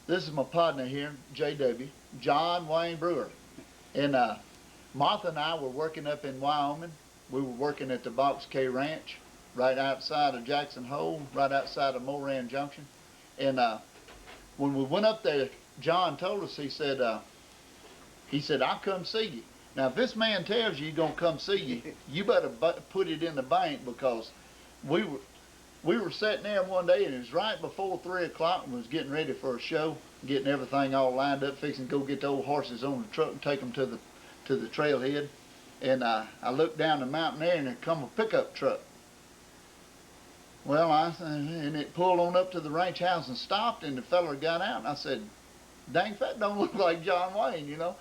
This is my partner here, JW, John Wayne Brewer. And Martha and I were working up in Wyoming. We were working at the Box K Ranch, right outside of Jackson Hole, right outside of Moran Junction. And when we went up there, John told us, he said, I'll come see you. Now, if this man tells you he's going to come see you, you better put it in the bank, because we were sitting there one day, and it was right before 3 o'clock, and we was getting ready for a show, getting everything all lined up, fixing to go get the old horses on the truck and take them to the trailhead. And I looked down the mountain there, and there come a pickup truck. Well, and it pulled on up to the ranch house and stopped, and the fella got out, and I said, dang, that don't look like John Wayne, you know.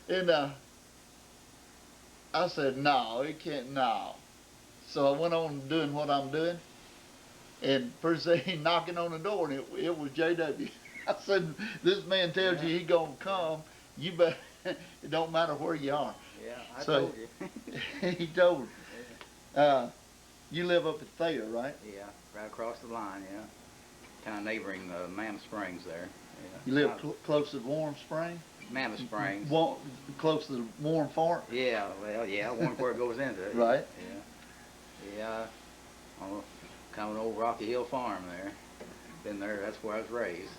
And I said, no, it can't, no. So I went on doing what I'm doing, and pretty soon he knocking on the door, and it was JW. I said, this man tells you he gonna come, you better, it don't matter where you are. Yeah, I told you. He told me. You live up at Thayer, right? Yeah, right across the line, yeah. Kind of neighboring Mammoth Springs there. Yeah. You live close to Warm Spring? Mammoth Springs. Close to the Warm Fort? Yeah, well, yeah, Warm Fort goes into it. Right. Yeah. Yeah, on kind of an old Rocky Hill farm there. Been there, that's where I was raised.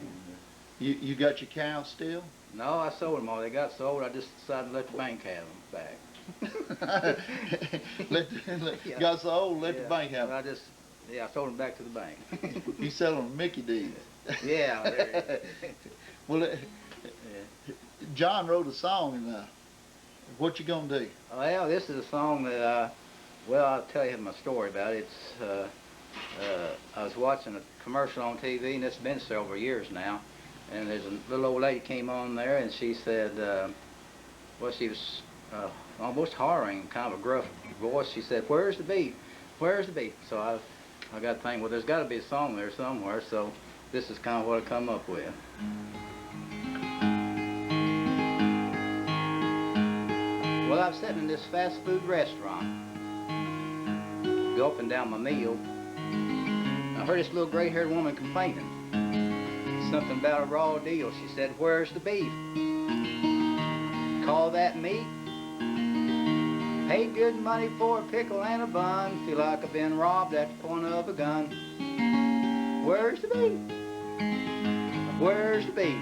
And, you got your cows still? no, I sold them all. They got sold. I just decided to let the bank have them back. Got so old, let the bank have them. I sold them back to the bank. You selling them Mickey D's. Yeah. Well, John wrote a song, and what you gonna do? Well, this is a song that, well, I'll tell you my story about it. It's, I was watching a commercial on TV, and it's been several years now, and there's a little old lady came on there, and she said, well, she was almost hollering, kind of a gruff voice. She said, where's the beef? Where's the beef? So I got to think, well, there's got to be a song there somewhere, so this is kind of what I come up with. Well, I was sitting in this fast food restaurant, gulping down my meal. I heard this little gray-haired woman complaining. Something about a raw deal. She said, where's the beef? Call that meat? Paid good money for a pickle and a bun. Feel like I've been robbed at the point of a gun. Where's the beef? Where's the beef?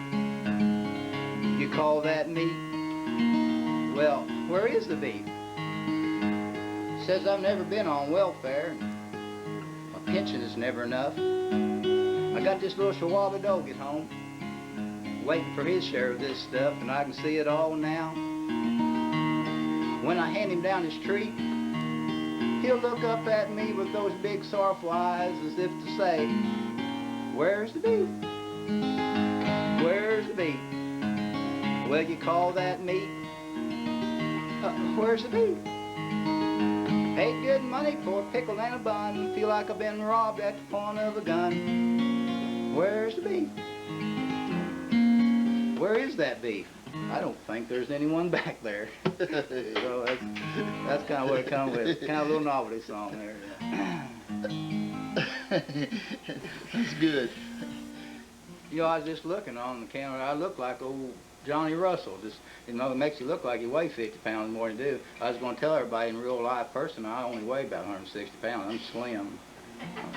You call that meat? Well, where is the beef? Says I've never been on welfare. My pension is never enough. I got this little Chihuahua dog at home, waiting for his share of this stuff, and I can see it all now. When I hand him down his treat, he'll look up at me with those big sorrowful eyes as if to say, where's the beef? Where's the beef? Well, you call that meat? Where's the beef? Paid good money for a pickle and a bun. Feel like I've been robbed at the point of a gun. Where's the beef? Where is that beef? I don't think there's anyone back there. So that's kind of what it comes with. Kind of a little novelty song there. That's good. You know, I was just looking on the camera. I look like old Johnny Russell. Just, you know, it makes you look like you weigh 50 pounds more than you do. I was going to tell everybody in real life person, I only weigh about 160 pounds. I'm slim.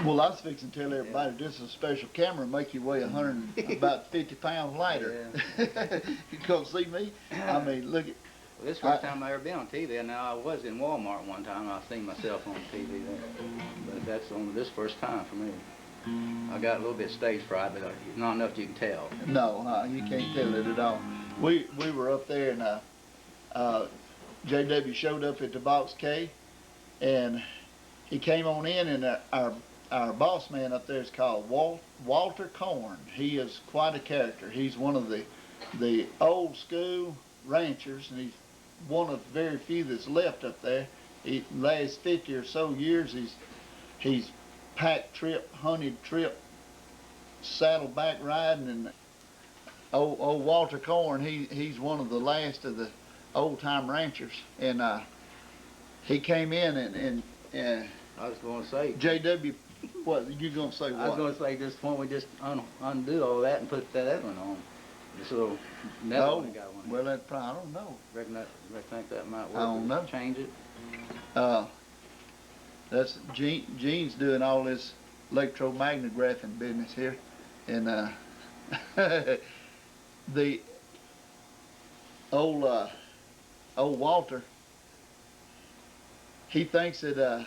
Well, I was fixing to tell everybody this is a special camera, make you weigh about 50 pounds lighter. Yeah. You come see me? I mean, look at. Well, this is the first time I've ever been on TV. Now, I was in Walmart one time. I seen myself on TV there. But that's on this first time for me. I got a little bit of stage fright, but not enough you can tell. No, you can't tell it at all. We were up there, and JW showed up at the Box K, and he came on in, and our boss man up there is called Walter Corn. He is quite a character. He's one of the old school ranchers, and he's one of the very few that's left up there. He last 50 or so years he's pack trip, hunted trip, saddleback riding, and old Walter Corn, he's one of the last of the old time ranchers, and he came in and I was going to say, JW What, you gonna say what? I was going to say, just why don't we just undo all that and put that other one on? This little nether one got one. Well, that probably, I don't know. Reckon think that might work? I don't know. Change it? That's Gene's doing all this electromagnegraphing business here, and the old Walter, he thinks that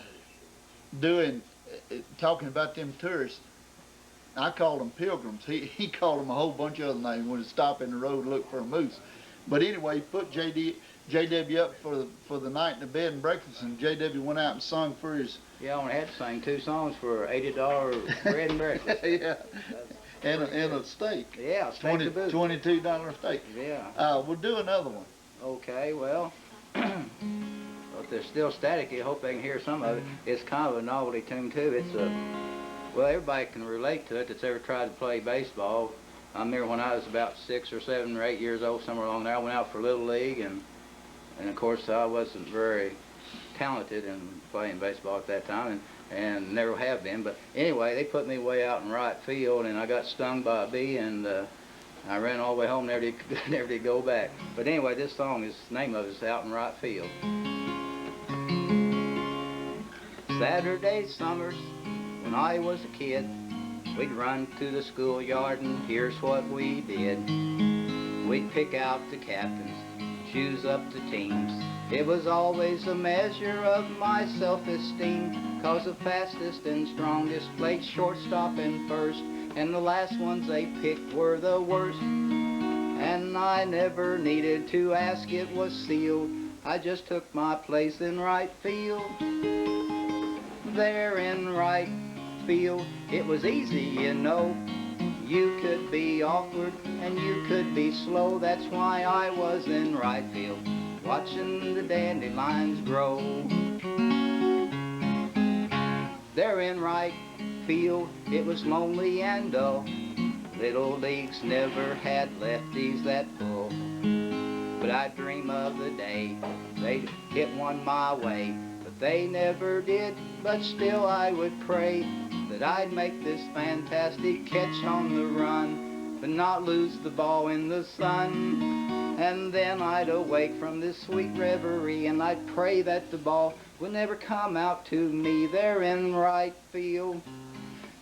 talking about them tourists, I call them pilgrims. He called them a whole bunch of other names when they stop in the road to look for a moose. But anyway, he put JW up for the night in the bed and breakfast, and JW went out and sung for his. Yeah, I only had to sing 2 songs for $80 bread and breakfast. Yeah, and a steak. Yeah, steak to boot. $22 steak. Yeah. We'll do another one. Okay, well, if they're still static, I hope they can hear some of it. It's kind of a novelty tune too. It's well, everybody can relate to it that's ever tried to play baseball. I remember when I was about 6 or 7 or 8 years old, somewhere along there, I went out for Little League, and of course I wasn't very talented in playing baseball at that time, and never have been. But anyway, they put me way out in right field, and I got stung by a bee, and I ran all the way home, never did go back. But anyway, this song, name of it is Out in Right Field. Saturday summers, when I was a kid, we'd run to the schoolyard, and here's what we did. We'd pick out the captains, choose up the teams. It was always a measure of my self-esteem, 'cause the fastest and strongest played shortstop and first, and the last ones they picked were the worst. And I never needed to ask, it was sealed. I just took my place in right field. There in right field, it was easy, you know. You could be awkward and you could be slow. That's why I was in right field, watching the dandelions grow. There in right field, it was lonely and dull. Little leagues never had lefties that pull. But I dream of the day they'd hit one my way. But they never did, but still I would pray that I'd make this fantastic catch on the run, but not lose the ball in the sun. And then I'd awake from this sweet reverie, and I'd pray that the ball would never come out to me. There in right field,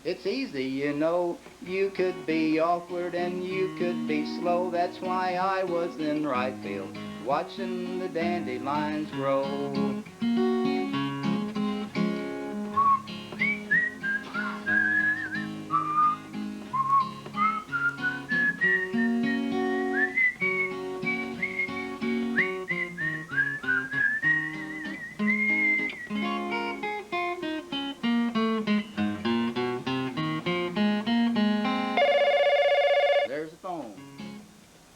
it's easy, you know. You could be awkward and you could be slow. That's why I was in right field, watching the dandelions grow.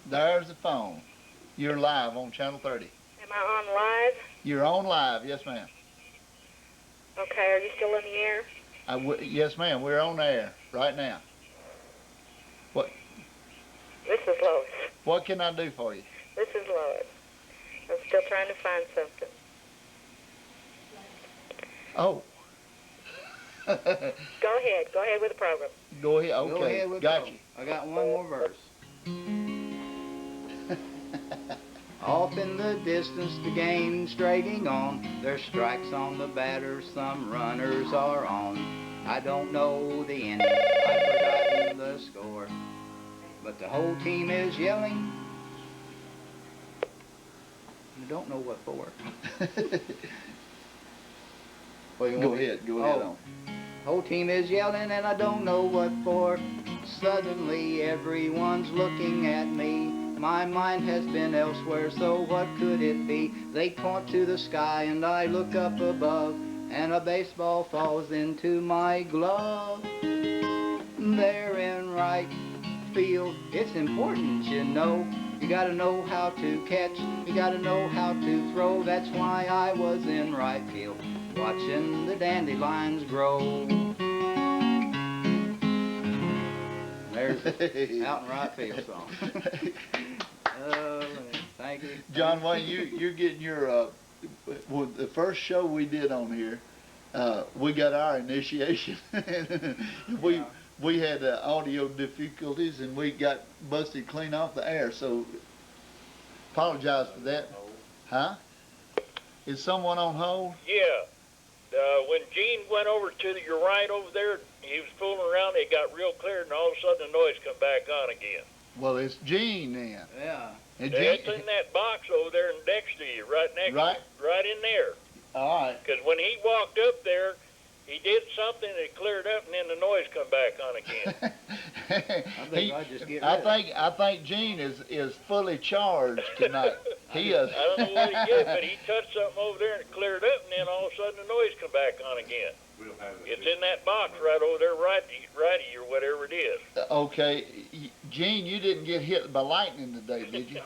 There's the phone. You're live on Channel 30. Am I on live? You're on live, yes ma'am. Okay, are you still in the air? Yes ma'am, we're on air right now. What? This is Lois. What can I do for you? This is Lois. I'm still trying to find something. Oh. Go ahead with the program. Go ahead, okay, Go ahead with got you. I got one more verse. Off in the distance, the game's dragging on. There's strikes on the batter, some runners are on. I don't know the ending, I've forgotten the score, but the whole team is yelling. I don't know what for. Go ahead on. Whole team is yelling and I don't know what for. Suddenly everyone's looking at me. My mind has been elsewhere, so what could it be? They point to the sky and I look up above, and a baseball falls into my glove. There in right field, it's important, you know. You gotta know how to catch, you gotta know how to throw. That's why I was in right field, watching the dandelions grow. There's Out in Right Field song. Thank you. John Wayne, you're getting your well, the first show we did on here, we got our initiation. we Yeah. we had audio difficulties and we got busted clean off the air. So apologize for that. Huh? Is someone on hold? Yeah. When Gene went over to your right over there, he was fooling around. It got real clear, and all of a sudden the noise come back on again. Well, it's Gene then. Yeah. And It's in that box over there next to you, right next, Right. right in there. All right. Because when he walked up there, he did something that cleared up, and then the noise come back on again. I think I'd just get rid I of think I think Gene is fully charged tonight. He is. I don't know what he did, but he touched something over there and it cleared up, and then all of a sudden the noise come back on again. It's in that box right over there, right of you, or whatever it is. Okay, Gene, you didn't get hit by lightning today, did you?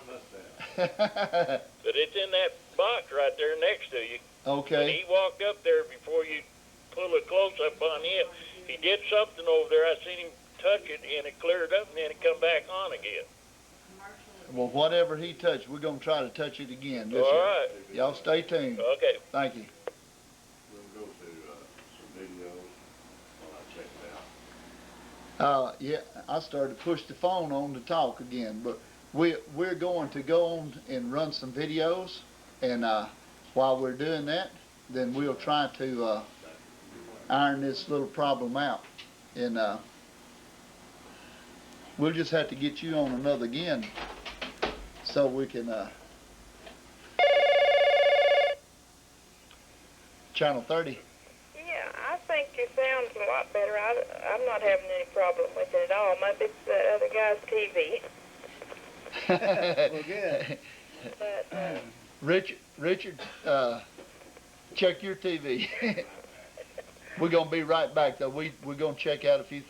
But it's in that box right there next to you. When Okay. he walked up there, before you pull a close up on him, he did something over there. I seen him touch it, and it cleared up, and then it come back on again. Well, whatever he touched, we're gonna try to touch it again. Listen, All right. y'all stay tuned. Okay. Thank you. We'll go to some videos while I check it out. Yeah, I started to push the phone on to talk again, but we're going to go on and run some videos, and while we're doing that, then we'll try to iron this little problem out, and we'll just have to get you on another again so we can Channel 30. Yeah, I think your sound's a lot better. I'm not having any problem with it at all. Maybe it's the other guy's TV. Well, good. But, Richard, check your TV. We're gonna be right back though. We're gonna check out a few things.